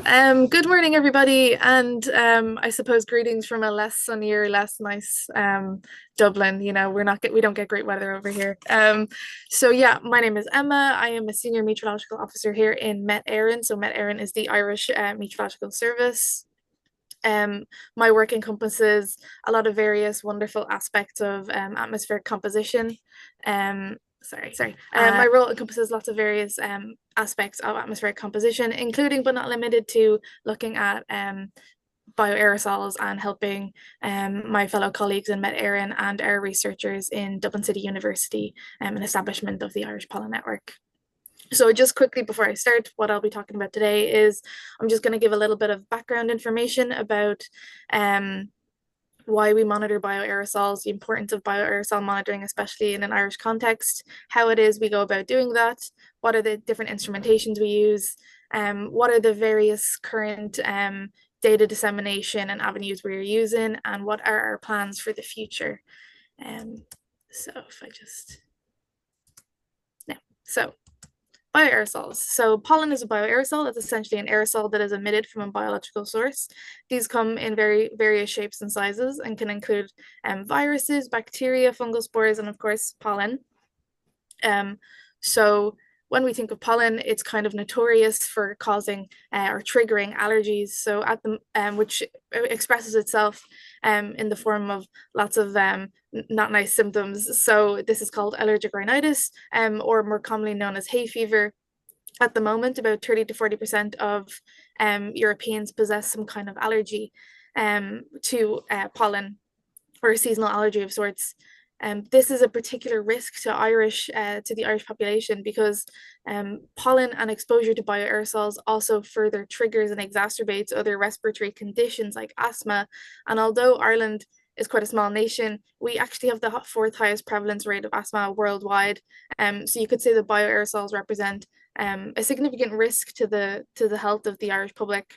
Good morning, everybody, and I suppose greetings from a less sunnier, less nice Dublin. We don't get great weather over here. So yeah, my name is Emma. I am a senior meteorological officer here in Met Éireann. So Met Éireann is the Irish Meteorological Service. Um, my work encompasses a lot of various wonderful aspects of atmospheric composition. My role encompasses lots of various aspects of atmospheric composition, including but not limited to looking at bioaerosols and helping my fellow colleagues in Met Éireann and our researchers in Dublin City University in establishment of the Irish Pollen Network. So just quickly before I start, what I'll be talking about today is I'm just going to give a little bit of background information about why we monitor bioaerosols, the importance of bioaerosol monitoring, especially in an Irish context, how it is we go about doing that, what are the different instrumentations we use, what are the various current data dissemination and avenues we're using, and what are our plans for the future. So if I just, no, so bioaerosols. So pollen is a bioaerosol. It's essentially an aerosol that is emitted from a biological source. These come in various shapes and sizes and can include viruses, bacteria, fungal spores, and of course pollen. So when we think of pollen, it's kind of notorious for causing or triggering allergies. So at the which expresses itself in the form of lots of not nice symptoms. So this is called allergic rhinitis, or more commonly known as hay fever. At the moment, about 30 to 40% of Europeans possess some kind of allergy to pollen or a seasonal allergy of sorts. This is a particular risk to the Irish population because pollen and exposure to bioaerosols also further triggers and exacerbates other respiratory conditions like asthma. And although Ireland is quite a small nation, we actually have the fourth highest prevalence rate of asthma worldwide. So you could say that bioaerosols represent a significant risk to the health of the Irish public.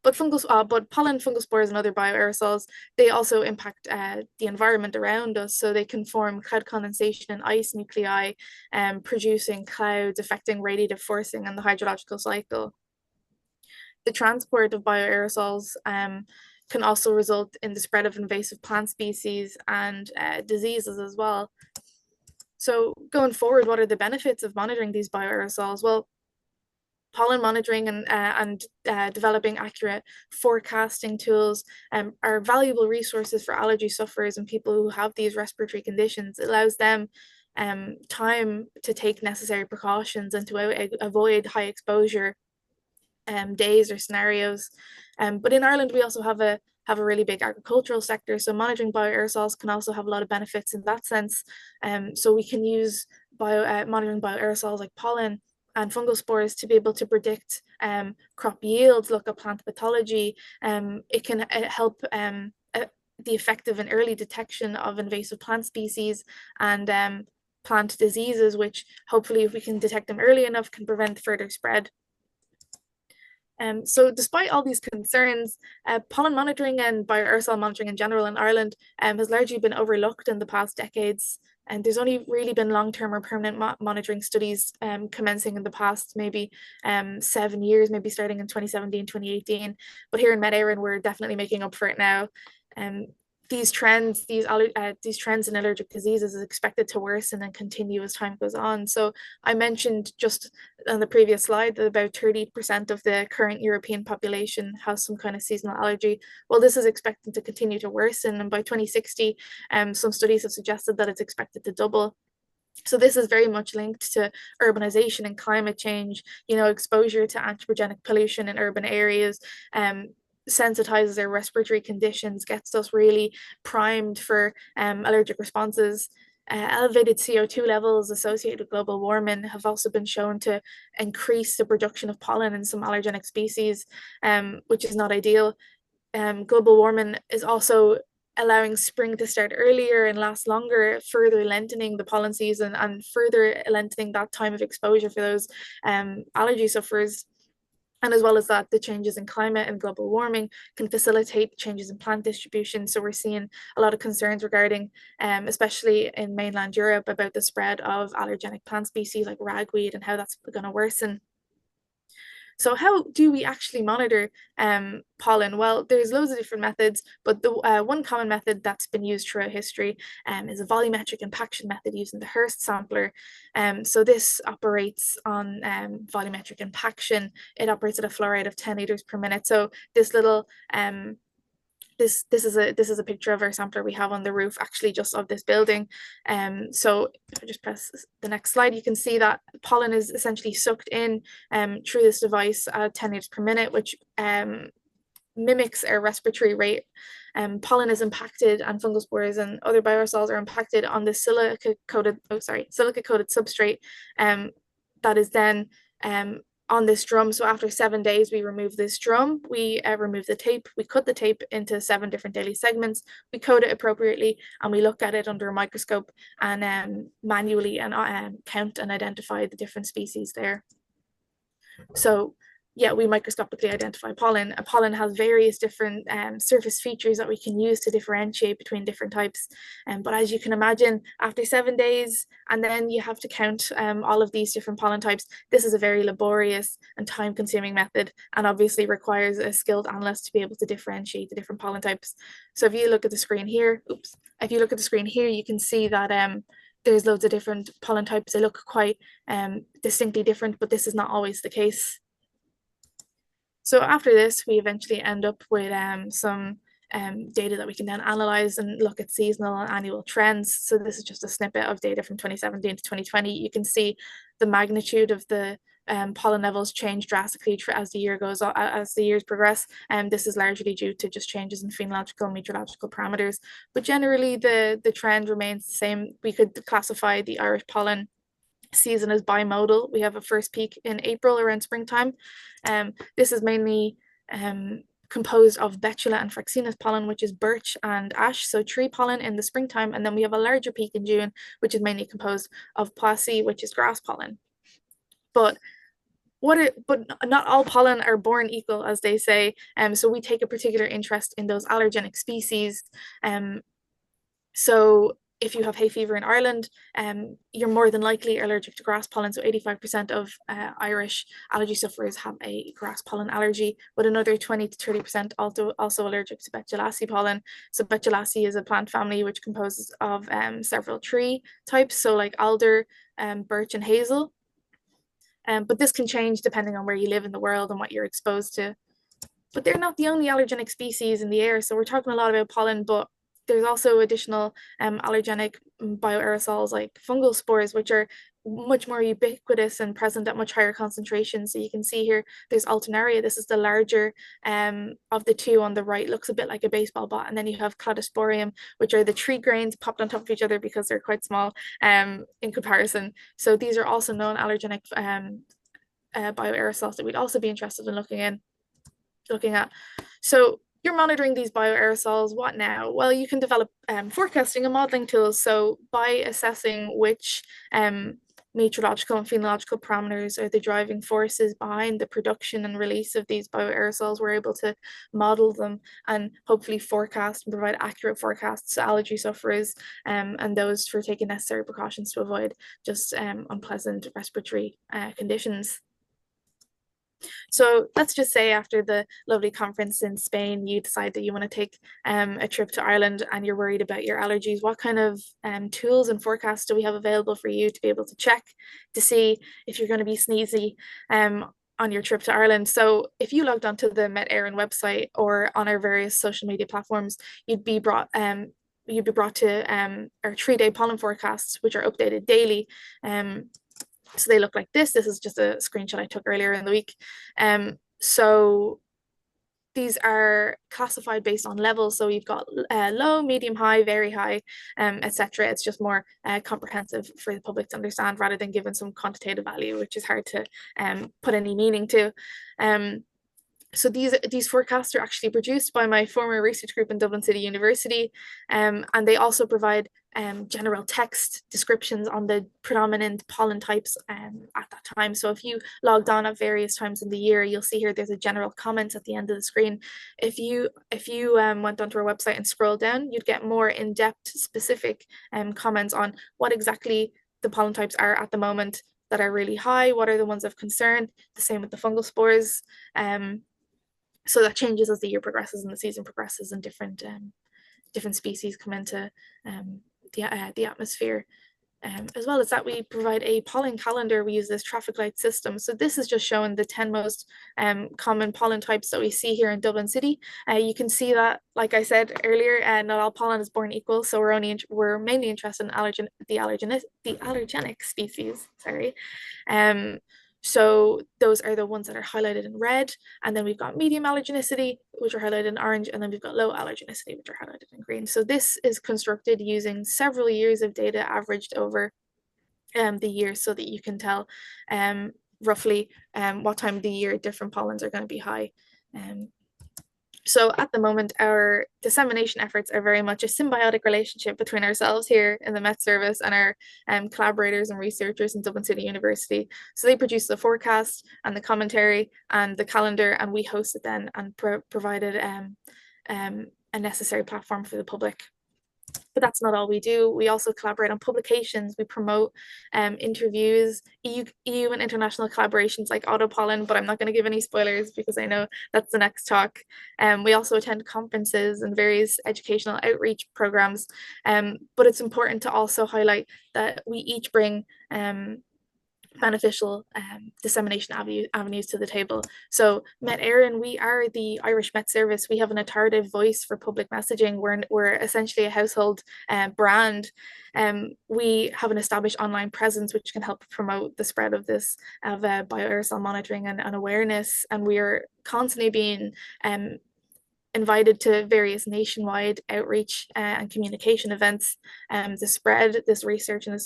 But pollen, fungal spores, and other bioaerosols, they also impact the environment around us. So they can form cloud condensation and ice nuclei, producing clouds, affecting radiative forcing and the hydrological cycle. The transport of bioaerosols can also result in the spread of invasive plant species and diseases as well. So going forward, what are the benefits of monitoring these bioaerosols? Well, pollen monitoring and developing accurate forecasting tools are valuable resources for allergy sufferers and people who have these respiratory conditions. It allows them time to take necessary precautions and to avoid high exposure days or scenarios. But in Ireland, we also have a really big agricultural sector. So monitoring bioaerosols can also have a lot of benefits in that sense. So we can use monitoring bioaerosols like pollen and fungal spores to be able to predict crop yields, look at plant pathology. It can help the effective and early detection of invasive plant species and plant diseases, which hopefully, if we can detect them early enough, can prevent further spread. So despite all these concerns, pollen monitoring and bioaerosol monitoring in general in Ireland has largely been overlooked in the past decades. And there's only really been long-term or permanent monitoring studies commencing in the past maybe 7 years, maybe starting in 2017, 2018. But here in Met Éireann, we're definitely making up for it now. These trends in allergic diseases is expected to worsen and continue as time goes on. So I mentioned just on the previous slide that about 30% of the current European population has some kind of seasonal allergy. Well, this is expected to continue to worsen, and by 2060, some studies have suggested that it's expected to double. So this is very much linked to urbanization and climate change, exposure to anthropogenic pollution in urban areas, sensitizes our respiratory conditions, gets us really primed for allergic responses. Elevated CO2 levels associated with global warming have also been shown to increase the production of pollen in some allergenic species, which is not ideal. Global warming is also allowing spring to start earlier and last longer, further lengthening the pollen season and further lengthening that time of exposure for those allergy sufferers. And as well as that, the changes in climate and global warming can facilitate changes in plant distribution. So we're seeing a lot of concerns regarding, especially in mainland Europe, about the spread of allergenic plant species like ragweed and how that's going to worsen. So how do we actually monitor pollen? Well, there's loads of different methods, but the one common method that's been used throughout history is a volumetric impaction method using the Hurst sampler. So this operates on volumetric impaction. It operates at a flow rate of 10 liters per minute. So this little this is a picture of our sampler we have on the roof, actually just of this building. So if I just press the next slide, you can see that pollen is essentially sucked in through this device at 10 liters per minute, which mimics our respiratory rate. Pollen is impacted, and fungal spores and other bioaerosols are impacted on the silica coated substrate that is then on this drum. So after 7 days, we remove this drum, we remove the tape, we cut the tape into 7 different daily segments, we code it appropriately, and we look at it under a microscope and manually count and identify the different species there. So yeah, we microscopically identify pollen. A pollen has various different surface features that we can use to differentiate between different types. But as you can imagine, after 7 days, and then you have to count all of these different pollen types, this is a very laborious and time-consuming method, and obviously requires a skilled analyst to be able to differentiate the different pollen types. So if you look at the screen here, you can see that there's loads of different pollen types. They look quite distinctly different, but this is not always the case. So after this, we eventually end up with some data that we can then analyze and look at seasonal and annual trends. So this is just a snippet of data from 2017 to 2020. You can see the magnitude of the pollen levels change drastically as the years progress. And this is largely due to just changes in phenological and meteorological parameters. But generally, the trend remains the same. We could classify the Irish pollen season is bimodal. We have a first peak in April around springtime. This is mainly composed of betula and fraxinus pollen, which is birch and ash, so tree pollen in the springtime, and then we have a larger peak in June, which is mainly composed of poissy, which is grass pollen. But not all pollen are born equal, as they say. So we take a particular interest in those allergenic species. So if you have hay fever in Ireland, you're more than likely allergic to grass pollen. So 85% of Irish allergy sufferers have a grass pollen allergy, but another 20 to 30% also allergic to betulaceae pollen. So betulaceae is a plant family which composes of several tree types, so like alder, birch, and hazel. But this can change depending on where you live in the world and what you're exposed to. But they're not the only allergenic species in the air. So we're talking a lot about pollen, but there's also additional allergenic bioaerosols like fungal spores, which are much more ubiquitous and present at much higher concentrations. So you can see here, there's Alternaria. This is the larger of the two on the right, looks a bit like a baseball bat. And then you have Cladosporium, which are the tree grains popped on top of each other because they're quite small in comparison. So these are also known allergenic bioaerosols that we'd also be interested in looking at. So you're monitoring these bioaerosols. What now? Well, you can develop forecasting and modeling tools. So by assessing which meteorological and phenological parameters are the driving forces behind the production and release of these bioaerosols, we're able to model them and hopefully forecast and provide accurate forecasts to allergy sufferers and those for taking necessary precautions to avoid just unpleasant respiratory conditions. So let's just say after the lovely conference in Spain, you decide that you want to take a trip to Ireland and you're worried about your allergies. What kind of tools and forecasts do we have available for you to be able to check to see if you're going to be sneezy on your trip to Ireland? So if you logged onto the Éireann website or on our various social media platforms, you'd be brought to our 3-day pollen forecasts, which are updated daily. So they look like this. This is just a screenshot I took earlier in the week. So these are classified based on levels. So you've got low, medium, high, very high, etc. It's just more comprehensive for the public to understand rather than given some quantitative value, which is hard to put any meaning to. So these forecasts are actually produced by my former research group in Dublin City University, and they also provide general text descriptions on the predominant pollen types at that time. So if you logged on at various times in the year, you'll see here there's a general comment at the end of the screen. If you went onto our website and scrolled down, you'd get more in-depth specific comments on what exactly the pollen types are at the moment, that are really high, what are the ones of concern, the same with the fungal spores. So that changes as the year progresses and the season progresses, and different species come into the atmosphere. As well as that, we provide a pollen calendar. We use this traffic light system. So this is just showing the 10 most common pollen types that we see here in Dublin City. You can see that, like I said earlier, not all pollen is born equal. So we're mainly interested in the allergenic species. Sorry. So those are the ones that are highlighted in red, and then we've got medium allergenicity, which are highlighted in orange, and then we've got low allergenicity, which are highlighted in green. So this is constructed using several years of data averaged over the year, so that you can tell roughly what time of the year different pollens are going to be high. So at the moment, our dissemination efforts are very much a symbiotic relationship between ourselves here in the Met Service and our collaborators and researchers in Dublin City University. So they produce the forecast and the commentary and the calendar, and we host it then and provided a necessary platform for the public. But that's not all we do. We also collaborate on publications. We promote interviews, EU and international collaborations like Pollen, but I'm not going to give any spoilers because I know that's the next talk. We also attend conferences and various educational outreach programs. But it's important to also highlight that we each bring beneficial dissemination avenues to the table. So Éireann, we are the Irish Met Service. We have an authoritative voice for public messaging. We're essentially a household brand. We have an established online presence which can help promote the spread of bioaerosol monitoring and awareness. And we are constantly being invited to various nationwide outreach and communication events to spread this research and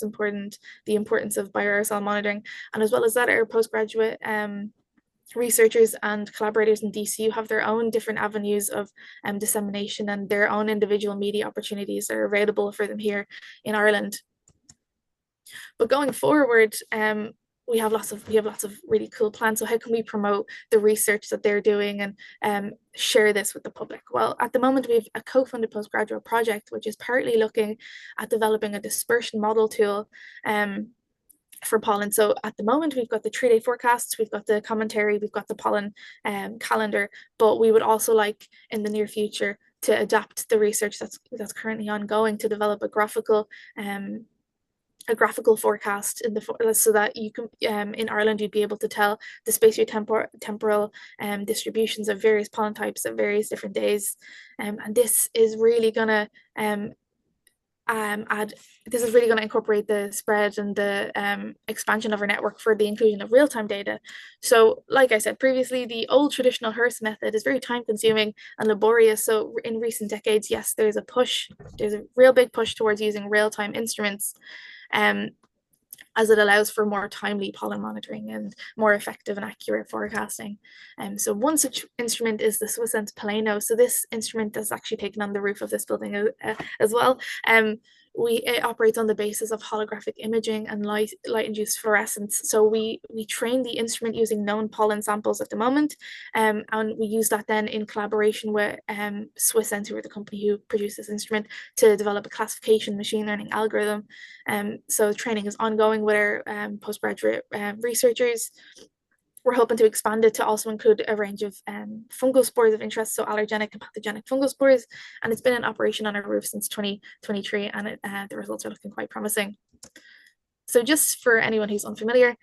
the importance of bioaerosol monitoring. And as well as that, our postgraduate researchers and collaborators in DCU have their own different avenues of dissemination and their own individual media opportunities that are available for them here in Ireland. But going forward, we have lots of really cool plans. So how can we promote the research that they're doing and share this with the public? Well, at the moment, we have a co-funded postgraduate project, which is partly looking at developing a dispersion model tool for pollen. So at the moment, we've got the 3-day forecasts, we've got the commentary, we've got the pollen calendar, but we would also like in the near future to adapt the research that's currently ongoing to develop a graphical forecast so that you can in Ireland you'd be able to tell the spatiotemporal distributions of various pollen types at various different days, and this is really gonna incorporate the spread and the expansion of our network for the inclusion of real-time data. So like I said previously, the old traditional HRS method is very time-consuming and laborious. So in recent decades, yes, there's a real big push towards using real-time instruments, as it allows for more timely pollen monitoring and more effective and accurate forecasting. So one such instrument is the Swiss Pollen. So this instrument is actually taken on the roof of this building as well. It operates on the basis of holographic imaging and light-induced fluorescence. So we train the instrument using known pollen samples at the moment, and we use that then in collaboration with Swiss, who are the company who produced this instrument, to develop a classification machine learning algorithm. So training is ongoing with our postgraduate researchers. We're hoping to expand it to also include a range of fungal spores of interest, so allergenic and pathogenic fungal spores. And it's been in operation on our roof since 2023, and the results are looking quite promising. So just for anyone who's unfamiliar,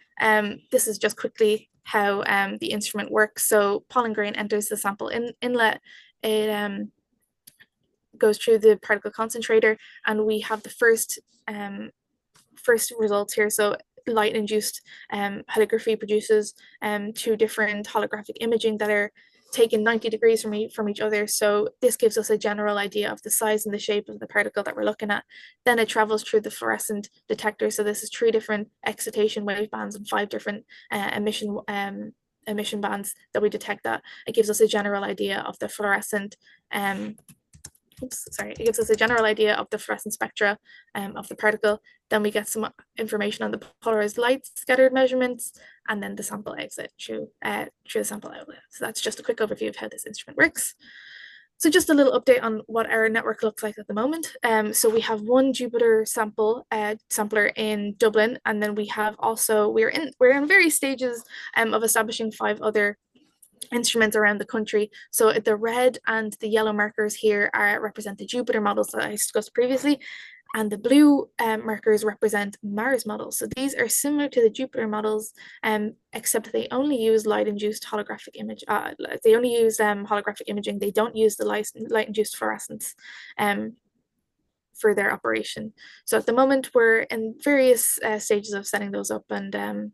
this is just quickly how the instrument works. So pollen grain enters the sample inlet. It goes through the particle concentrator, and we have the first results here. So light-induced holography produces two different holographic imaging that are taken 90 degrees from each other. So this gives us a general idea of the size and the shape of the particle that we're looking at. Then it travels through the fluorescent detector. So this is 3 different excitation wave bands and 5 different emission bands that we detect. That it gives us a general idea of the fluorescent it gives us a general idea of the fluorescent spectra of the particle. Then we get some information on the polarized light scattered measurements, and then the sample exit through the sample outlet. So that's just a quick overview of how this instrument works. So just a little update on what our network looks like at the moment. So we have one Jupiter sampler in Dublin, and then we have also we're in various stages of establishing 5 other instruments around the country. So the red and the yellow markers here represent the Jupiter models that I discussed previously, and the blue markers represent Mars models. So these are similar to the Jupiter models, except they only use light-induced holographic image. They only use holographic imaging. They don't use the light-induced fluorescence for their operation. So at the moment, we're in various stages of setting those up and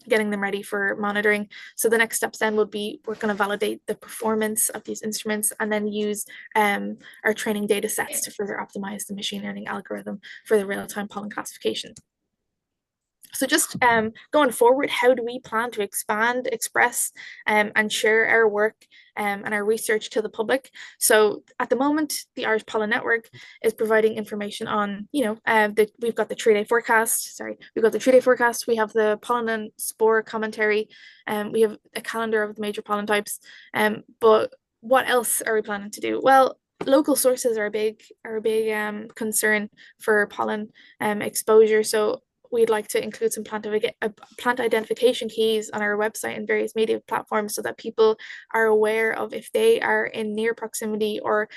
getting them ready for monitoring. So the next steps then would be we're going to validate the performance of these instruments and then use our training data sets to further optimize the machine learning algorithm for the real-time pollen classification. So just going forward, how do we plan to expand, express, and share our work and our research to the public? So at the moment, the Irish Pollen Network is providing information on, we've got the 3-day forecast. We've got the 3-day forecast. We have the pollen and spore commentary. We have a calendar of the major pollen types. But what else are we planning to do? Well, local sources are a big concern for pollen exposure. So we'd like to include some plant identification keys on our website and various media platforms so that people are aware of if they are in near proximity, or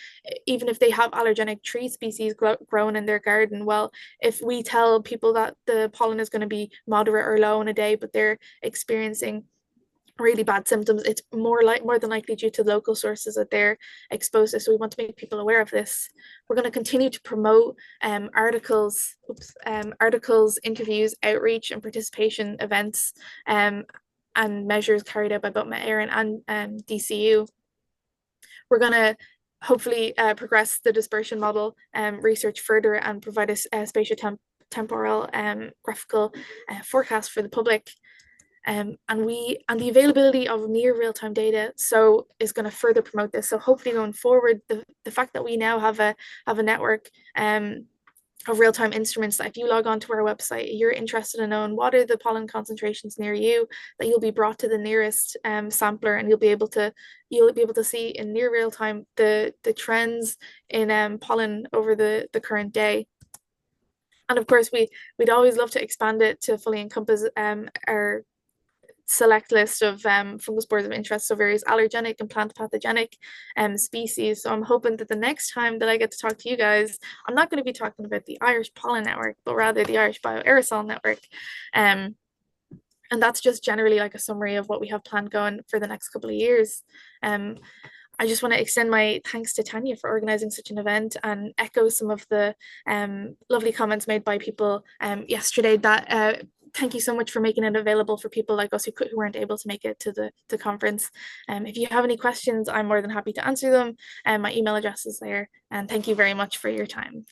even if they have allergenic tree species grown in their garden. Well, if we tell people that the pollen is going to be moderate or low in a day, but they're experiencing really bad symptoms, it's more than likely due to local sources that they're exposed to. So we want to make people aware of this. We're going to continue to promote articles, interviews, outreach, and participation events, and measures carried out by both Éireann and DCU. We're going to hopefully progress the dispersion model research further and provide a spatio-temporal graphical forecast for the public. And the availability of near real-time data is going to further promote this. So hopefully going forward, the fact that we now have a network of real-time instruments, that if you log on to our website, you're interested in knowing what are the pollen concentrations near you, that you'll be brought to the nearest sampler, and you'll be able to see in near real time the trends in pollen over the current day. And of course, we'd always love to expand it to fully encompass our select list of fungal spores of interest, so various allergenic and plant pathogenic species. So I'm hoping that the next time that I get to talk to you guys, I'm not going to be talking about the Irish Pollen Network, but rather the Irish Bioaerosol Network. And that's just generally like a summary of what we have planned going for the next couple of years. I just want to extend my thanks to Tanya for organizing such an event and echo some of the lovely comments made by people yesterday that thank you so much for making it available for people like us who weren't able to make it to the conference. If you have any questions, I'm more than happy to answer them. My email address is there. And thank you very much for your time.